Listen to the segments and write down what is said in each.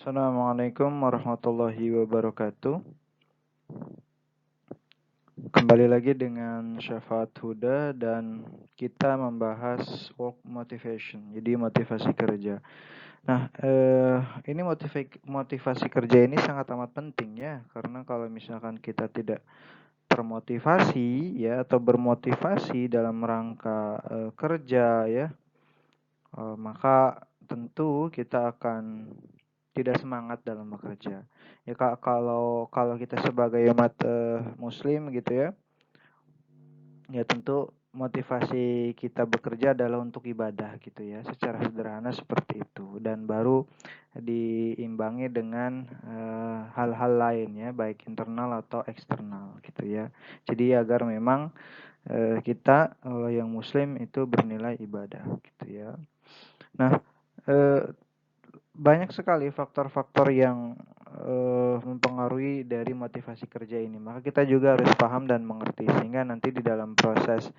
Assalamualaikum warahmatullahi wabarakatuh. Kembali lagi dengan Syafaat Huda dan kita membahas work motivation, jadi motivasi kerja. Nah, ini motivasi kerja ini sangat amat penting ya, karena kalau misalkan kita tidak termotivasi ya atau bermotivasi dalam rangka kerja ya, maka tentu kita akan tidak semangat dalam bekerja. Ya kalau kita sebagai umat muslim gitu ya, ya tentu motivasi kita bekerja adalah untuk ibadah gitu ya, secara sederhana seperti itu, dan baru diimbangi dengan hal-hal lain ya, baik internal atau eksternal gitu ya. Jadi agar memang kita yang muslim itu bernilai ibadah gitu ya. Nah, banyak sekali faktor-faktor yang mempengaruhi dari motivasi kerja ini. Maka kita juga harus paham dan mengerti sehingga nanti di dalam proses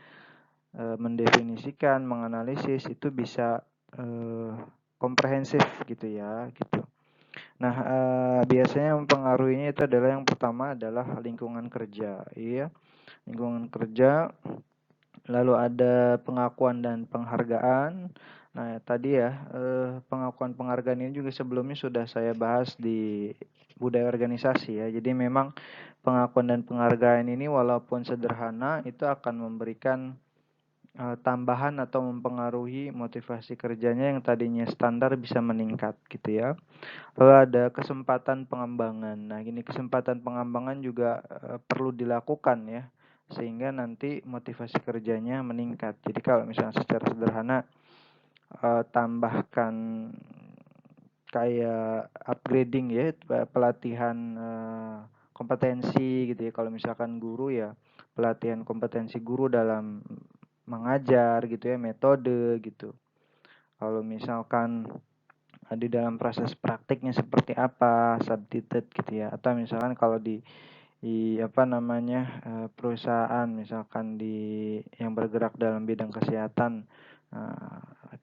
mendefinisikan, menganalisis itu bisa komprehensif gitu ya, gitu. Nah, biasanya mempengaruhinya itu adalah yang pertama adalah lingkungan kerja, iya. Lingkungan kerja, lalu ada pengakuan dan penghargaan. Nah, tadi ya, pengakuan penghargaan ini juga sebelumnya sudah saya bahas di budaya organisasi ya. Jadi memang pengakuan dan penghargaan ini walaupun sederhana itu akan memberikan tambahan atau mempengaruhi motivasi kerjanya yang tadinya standar bisa meningkat gitu ya. Lalu ada kesempatan pengembangan. Nah, ini kesempatan pengembangan juga perlu dilakukan ya, sehingga nanti motivasi kerjanya meningkat. Jadi kalau misalnya secara sederhana tambahkan kayak upgrading ya, pelatihan kompetensi gitu ya. Kalau misalkan guru ya, pelatihan kompetensi guru dalam mengajar gitu ya, metode gitu. Kalau misalkan di dalam proses praktiknya seperti apa, subtitled gitu ya. Atau misalkan kalau di apa namanya perusahaan misalkan di yang bergerak dalam bidang kesehatan,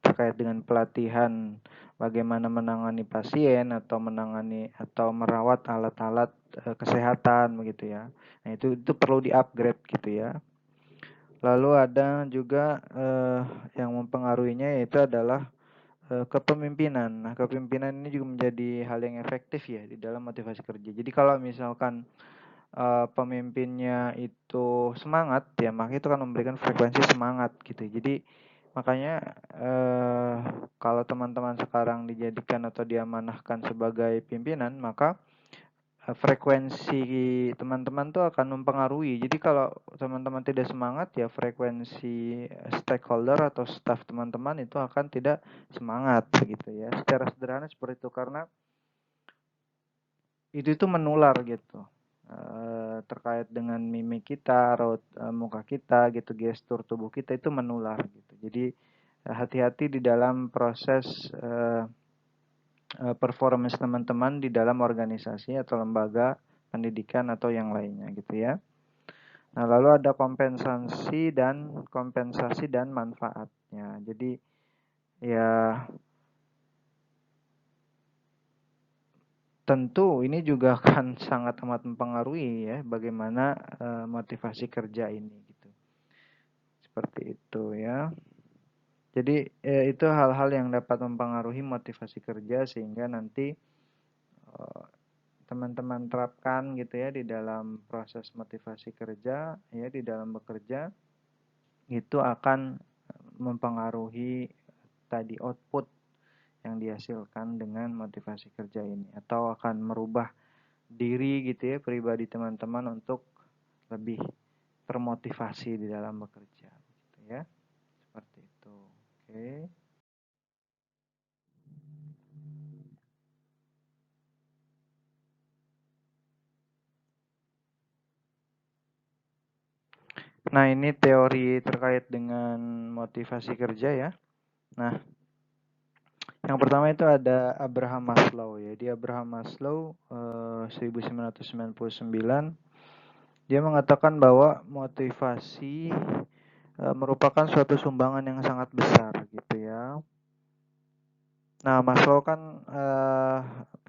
terkait dengan pelatihan bagaimana menangani pasien atau menangani atau merawat alat-alat kesehatan begitu ya. Nah, itu perlu di-upgrade gitu ya. Lalu ada juga yang mempengaruhinya yaitu adalah kepemimpinan. Nah, kepemimpinan ini juga menjadi hal yang efektif ya di dalam motivasi kerja. Jadi kalau misalkan pemimpinnya itu semangat ya, maka itu kan memberikan frekuensi semangat gitu. Jadi makanya kalau teman-teman sekarang dijadikan atau diamanahkan sebagai pimpinan, maka frekuensi teman-teman tuh akan mempengaruhi. Jadi kalau teman-teman tidak semangat ya frekuensi stakeholder atau staff teman-teman itu akan tidak semangat gitu ya. Secara sederhana seperti itu karena itu menular gitu. Terkait dengan mimik kita, raut muka kita gitu, gestur tubuh kita itu menular gitu. Jadi hati-hati di dalam proses performance teman-teman di dalam organisasi atau lembaga pendidikan atau yang lainnya gitu ya. Nah, lalu ada kompensasi dan manfaatnya. Jadi ya tentu ini juga akan sangat amat mempengaruhi ya bagaimana motivasi kerja ini gitu. Seperti itu ya. Jadi itu hal-hal yang dapat mempengaruhi motivasi kerja sehingga nanti teman-teman terapkan gitu ya di dalam proses motivasi kerja ya, di dalam bekerja itu akan mempengaruhi tadi output yang dihasilkan dengan motivasi kerja ini, atau akan merubah diri gitu ya, pribadi teman-teman untuk lebih termotivasi di dalam bekerja gitu ya. Seperti itu. Oke. Nah, ini teori terkait dengan motivasi kerja ya. Nah, yang pertama itu ada Abraham Maslow ya. Di Abraham Maslow 1999 dia mengatakan bahwa motivasi merupakan suatu sumbangan yang sangat besar gitu ya. Nah, Maslow kan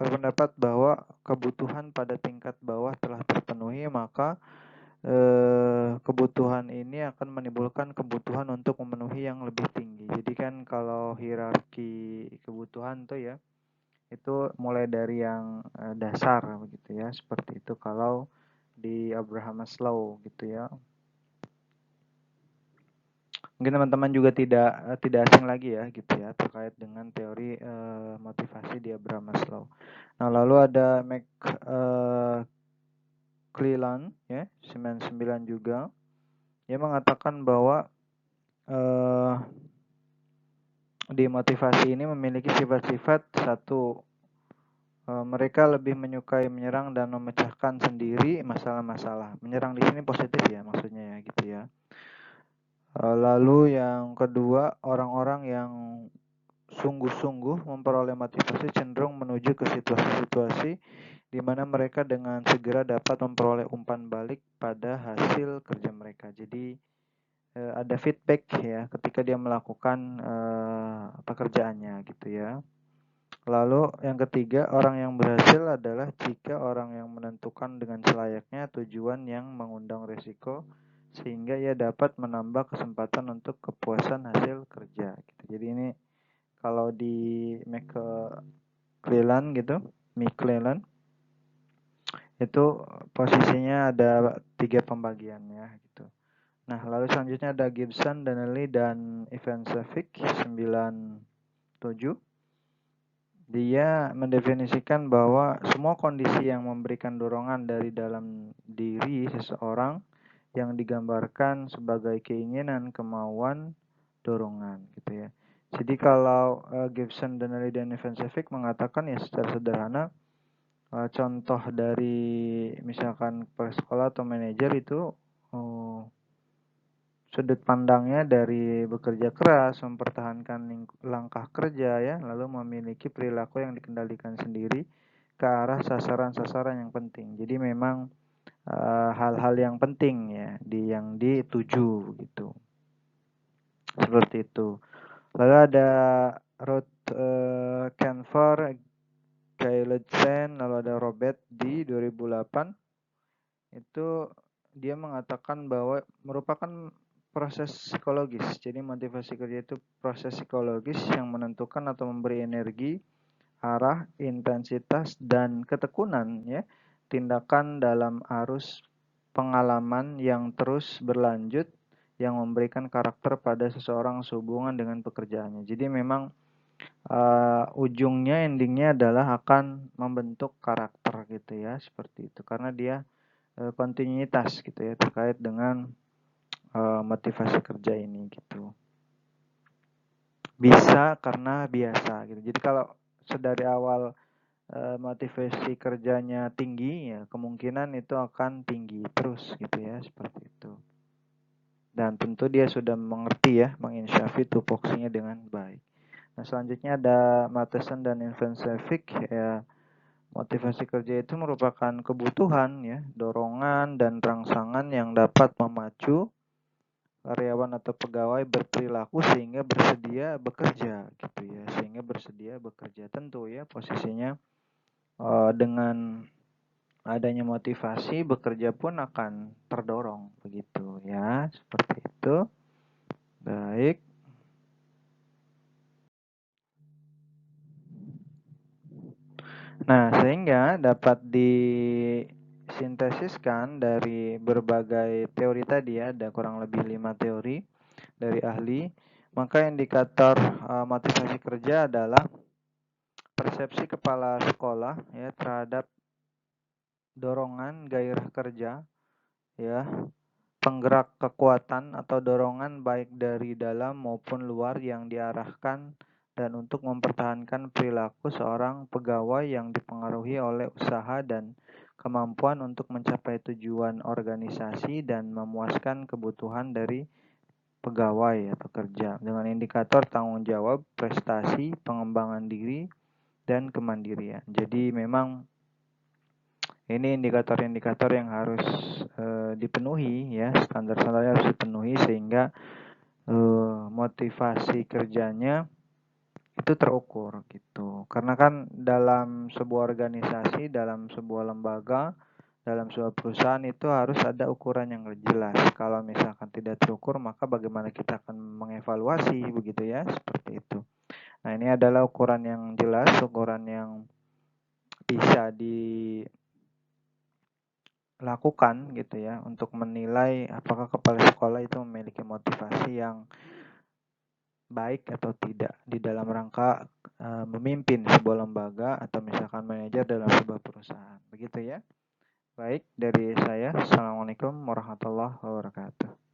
berpendapat bahwa kebutuhan pada tingkat bawah telah terpenuhi, maka kebutuhan ini akan menimbulkan kebutuhan untuk memenuhi yang lebih tinggi. Jadi kan kalau hierarki kebutuhan tuh ya, itu mulai dari yang dasar begitu ya, seperti itu kalau di Abraham Maslow gitu ya. Mungkin teman-teman juga tidak asing lagi ya gitu ya terkait dengan teori motivasi di Abraham Maslow. Nah, lalu ada Cleland ya 99 juga, dia mengatakan bahwa di motivasi ini memiliki sifat-sifat satu, mereka lebih menyukai menyerang dan memecahkan sendiri masalah-masalah. Menyerang di sini positif ya maksudnya ya gitu ya. Lalu yang kedua, orang-orang yang sungguh-sungguh memperoleh motivasi cenderung menuju ke situasi-situasi di mana mereka dengan segera dapat memperoleh umpan balik pada hasil kerja mereka. Jadi ada feedback ya ketika dia melakukan pekerjaannya gitu ya. Lalu yang ketiga, orang yang berhasil adalah jika orang yang menentukan dengan selayaknya tujuan yang mengundang risiko sehingga ia dapat menambah kesempatan untuk kepuasan hasil kerja gitu. Jadi ini kalau di McClellan gitu, McClellan itu posisinya ada 3 pembagiannya gitu. Nah, lalu selanjutnya ada Gibson, Donnelly, dan Ivancevich 97. Dia mendefinisikan bahwa semua kondisi yang memberikan dorongan dari dalam diri seseorang yang digambarkan sebagai keinginan, kemauan, dorongan gitu ya. Jadi kalau Gibson, Donnelly, dan Ivancevich mengatakan ya secara sederhana, contoh dari misalkan kepala sekolah atau manajer itu sudut pandangnya dari bekerja keras, mempertahankan langkah kerja ya, lalu memiliki perilaku yang dikendalikan sendiri ke arah sasaran-sasaran yang penting. Jadi memang hal-hal yang penting ya yang dituju gitu. Seperti itu. Lalu ada Ruth Canfor, Gailidsen, lalu ada Robert di 2008. Itu dia mengatakan bahwa merupakan proses psikologis. Jadi motivasi kerja itu proses psikologis yang menentukan atau memberi energi, arah, intensitas, dan ketekunan ya, tindakan dalam arus pengalaman yang terus berlanjut yang memberikan karakter pada seseorang sehubungan dengan pekerjaannya. Jadi memang ujungnya, endingnya adalah akan membentuk karakter gitu ya, seperti itu. Karena dia kontinuitas gitu ya terkait dengan motivasi kerja ini gitu. Bisa karena biasa gitu. Jadi kalau sedari awal motivasi kerjanya tinggi ya kemungkinan itu akan tinggi terus gitu ya, seperti itu. Dan tentu dia sudah mengerti ya, menginsyafi tupoksinya dengan baik. Nah, selanjutnya ada Matheson dan Ivancevich ya. Motivasi kerja itu merupakan kebutuhan ya, dorongan dan rangsangan yang dapat memacu karyawan atau pegawai berperilaku sehingga bersedia bekerja gitu ya, sehingga bersedia bekerja. Tentu ya posisinya dengan adanya motivasi bekerja pun akan terdorong begitu ya, seperti itu. Baik. Nah, sehingga dapat disintesiskan dari berbagai teori tadi ya, ada kurang lebih 5 teori dari ahli. Maka indikator motivasi kerja adalah persepsi kepala sekolah ya terhadap dorongan gairah kerja ya, penggerak kekuatan atau dorongan baik dari dalam maupun luar yang diarahkan dan untuk mempertahankan perilaku seorang pegawai yang dipengaruhi oleh usaha dan kemampuan untuk mencapai tujuan organisasi dan memuaskan kebutuhan dari pegawai atau pekerja dengan indikator tanggung jawab, prestasi, pengembangan diri, dan kemandirian. Jadi memang ini indikator-indikator yang harus dipenuhi ya, standar-standarnya harus dipenuhi sehingga motivasi kerjanya itu terukur gitu. Karena kan dalam sebuah organisasi, dalam sebuah lembaga, dalam sebuah perusahaan itu harus ada ukuran yang jelas. Kalau misalkan tidak terukur, maka bagaimana kita akan mengevaluasi begitu ya, seperti itu. Nah, ini adalah ukuran yang jelas, ukuran yang bisa dilakukan gitu ya untuk menilai apakah kepala sekolah itu memiliki motivasi yang baik atau tidak di dalam rangka memimpin sebuah lembaga atau misalkan manajer dalam sebuah perusahaan. Begitu ya. Baik, dari saya. Assalamualaikum warahmatullahi wabarakatuh.